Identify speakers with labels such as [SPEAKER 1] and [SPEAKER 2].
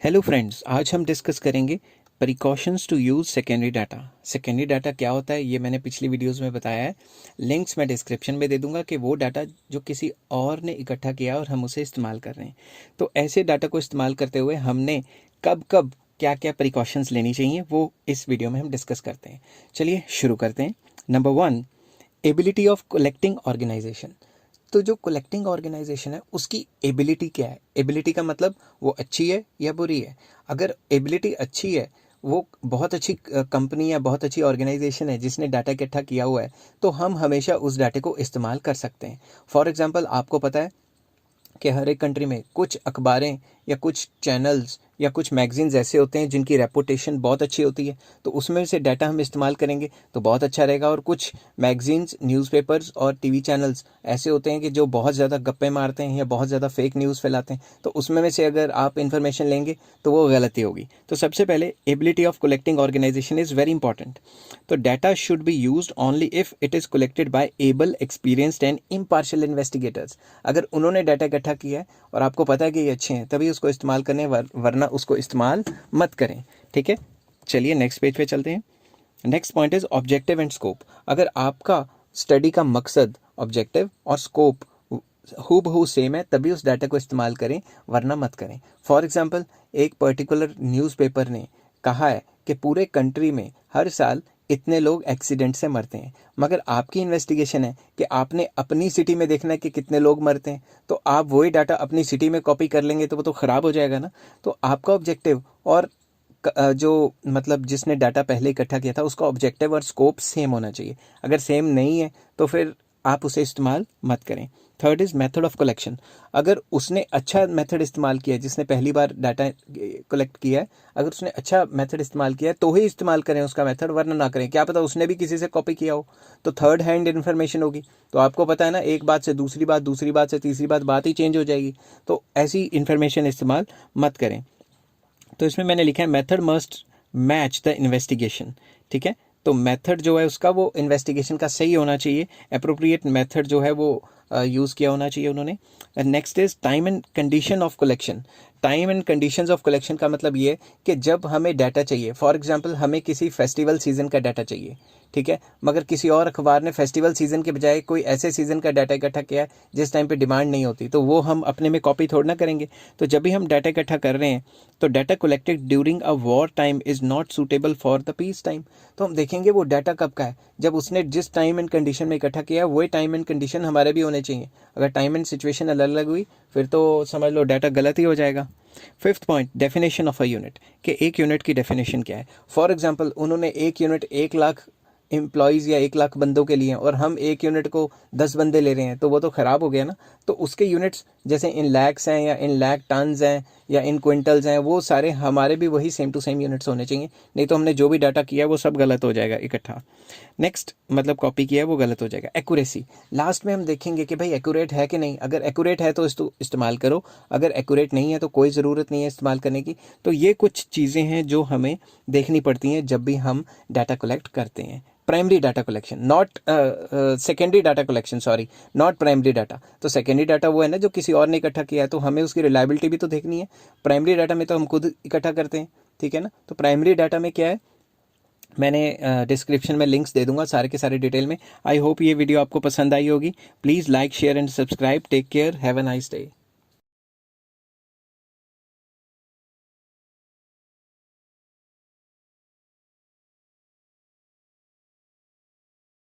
[SPEAKER 1] Hello friends, आज हम discuss करेंगे precautions to use secondary data. Secondary data क्या होता है ये मैंने पिछली वीडियोस में बताया है। लिंक्स मैं डिस्क्रिप्शन में दे दूंगा कि वो डाटा जो किसी और ने इकट्ठा किया और हम उसे इस्तेमाल कर रहे हैं। तो ऐसे डाटा को इस्तेमाल करते हुए हमने कब कब क्या क्या प्रिकॉशंस लेनी चाहिए वो इस वीडियो में हम डिस्कस करते हैं। चलिए शुरू करते हैं। Number 1, ability of collecting organisation. तो जो कलेक्टिंग ऑर्गेनाइजेशन है उसकी एबिलिटी क्या है? एबिलिटी का मतलब वो अच्छी है या बुरी है। अगर एबिलिटी अच्छी है, वो बहुत अच्छी कंपनी या बहुत अच्छी ऑर्गेनाइजेशन है जिसने डाटा इकट्ठा किया हुआ है, तो हम हमेशा उस डाटे को इस्तेमाल कर सकते हैं। फॉर एग्जांपल, आपको पता है कि हर एक कंट्री में कुछ अखबारें या कुछ चैनल्स या कुछ मैगजीन्स ऐसे होते हैं जिनकी रेपुटेशन बहुत अच्छी होती है, तो उसमें से डाटा हम इस्तेमाल करेंगे तो बहुत अच्छा रहेगा। और कुछ मैगजीन्स, न्यूज़पेपर्स और टीवी चैनल्स ऐसे होते हैं कि जो बहुत ज़्यादा गप्पे मारते हैं या बहुत ज़्यादा फेक न्यूज़ फैलाते हैं, तो उसमें में से अगर आप इन्फॉर्मेशन लेंगे तो वो गलती होगी। तो सबसे पहले ability of collecting organisation is very important. तो data should be used only if it is collected by able, experienced and impartial investigators. अगर उन्होंने डाटा इकट्ठा किया है और आपको पता है कि ये अच्छे हैं, तभी उसको इस्तेमाल करने, वरना उसको इस्तेमाल मत करें। ठीक है, चलिए नेक्स्ट पेज पे चलते हैं। Next point is objective and scope. अगर आपका स्टडी का मकसद, ऑब्जेक्टिव और स्कोप हूबहू सेम है, तभी उस डाटा को इस्तेमाल करें, वरना मत करें। फॉर एग्जाम्पल, एक पर्टिकुलर न्यूज़पेपर ने कहा है कि पूरे कंट्री में हर साल इतने लोग एक्सीडेंट से मरते हैं, मगर आपकी इन्वेस्टिगेशन है कि आपने अपनी सिटी में देखना है कि कितने लोग मरते हैं, तो आप वही डाटा अपनी सिटी में कॉपी कर लेंगे तो वो तो ख़राब हो जाएगा ना। तो आपका ऑब्जेक्टिव और जो मतलब जिसने डाटा पहले इकट्ठा किया था उसका ऑब्जेक्टिव और स्कोप सेम होना चाहिए। अगर सेम नहीं है तो फिर आप उसे इस्तेमाल मत करें। Third is method of collection. अगर उसने अच्छा मेथड इस्तेमाल किया है, जिसने पहली बार डाटा कलेक्ट किया है, अगर उसने अच्छा मेथड इस्तेमाल किया है तो ही इस्तेमाल करें उसका मेथड, वरना ना करें। क्या पता उसने भी किसी से कॉपी किया हो, तो थर्ड हैंड इन्फॉर्मेशन होगी। तो आपको पता है ना, एक बात से दूसरी बात, दूसरी बात से तीसरी बात ही चेंज हो जाएगी। तो ऐसी इन्फॉर्मेशन इस्तेमाल मत करें। तो इसमें मैंने लिखा है method must match the investigation. ठीक है, तो मेथड जो है उसका वो इन्वेस्टिगेशन का सही होना चाहिए, अप्रोप्रिएट मेथड जो है वो यूज़ किया होना चाहिए उन्होंने। Next is time and condition of collection. Time and conditions of collection का मतलब ये है कि जब हमें डाटा चाहिए, फॉर एग्जांपल हमें किसी फेस्टिवल सीजन का डाटा चाहिए, ठीक है, मगर किसी और अखबार ने फेस्टिवल सीजन के बजाय कोई ऐसे सीजन का डाटा इकट्ठा किया है जिस टाइम पे डिमांड नहीं होती, तो वो हम अपने में कॉपी थोड़ा ना करेंगे। तो जब भी हम डाटा इकट्ठा कर रहे हैं तो data collected during a war time is not suitable for the peace time. तो हम देखेंगे वो डाटा कब का है, जब उसने जिस टाइम एंड कंडीशन में इकट्ठा किया है वही टाइम एंड कंडीशन हमारे भी होने चाहिए। अगर टाइम एंड सिचुएशन अलग अलग हुई फिर तो समझ लो डाटा गलत ही हो जाएगा। Fifth point, definition of a unit, कि एक यूनिट की डेफिनेशन क्या है। फॉर एग्जांपल, उन्होंने एक यूनिट 1 लाख एम्प्लॉयज़ या 1 लाख बंदों के लिए हैं और हम एक यूनिट को 10 बंदे ले रहे हैं, तो वो तो ख़राब हो गया ना। तो उसके यूनिट्स जैसे इन लैक्स हैं या इन लैक टन्स हैं या इन क्विंटल्स हैं, वो सारे हमारे भी वही सेम टू सेम यूनिट्स होने चाहिए, नहीं तो हमने जो भी डाटा किया है वो सब गलत हो जाएगा इकट्ठा। नेक्स्ट, मतलब कॉपी किया है वो गलत हो जाएगा। एक्यूरेसी, लास्ट में हम देखेंगे कि भाई एक्यूरेट है कि नहीं। अगर एक्यूरेट है तो इसको इस्तेमाल करो, अगर एक्यूरेट नहीं है तो कोई ज़रूरत नहीं है इस्तेमाल करने की। तो ये कुछ चीज़ें हैं जो हमें देखनी पड़ती हैं जब भी हम डाटा कलेक्ट करते हैं। Primary data collection, not secondary data collection, sorry, not primary data. तो सेकेंडरी डाटा वो है ना जो किसी और ने इकट्ठा किया है, तो हमें उसकी रिलायबिलिटी भी तो देखनी है। प्राइमरी डाटा में तो हम खुद इकट्ठा करते हैं, ठीक है ना। तो प्राइमरी डाटा में क्या है, मैंने डिस्क्रिप्शन में लिंक्स दे दूंगा सारे के सारे डिटेल में। आई होप ये वीडियो आपको पसंद आई होगी। Please like, share and subscribe. Take care, have a nice day.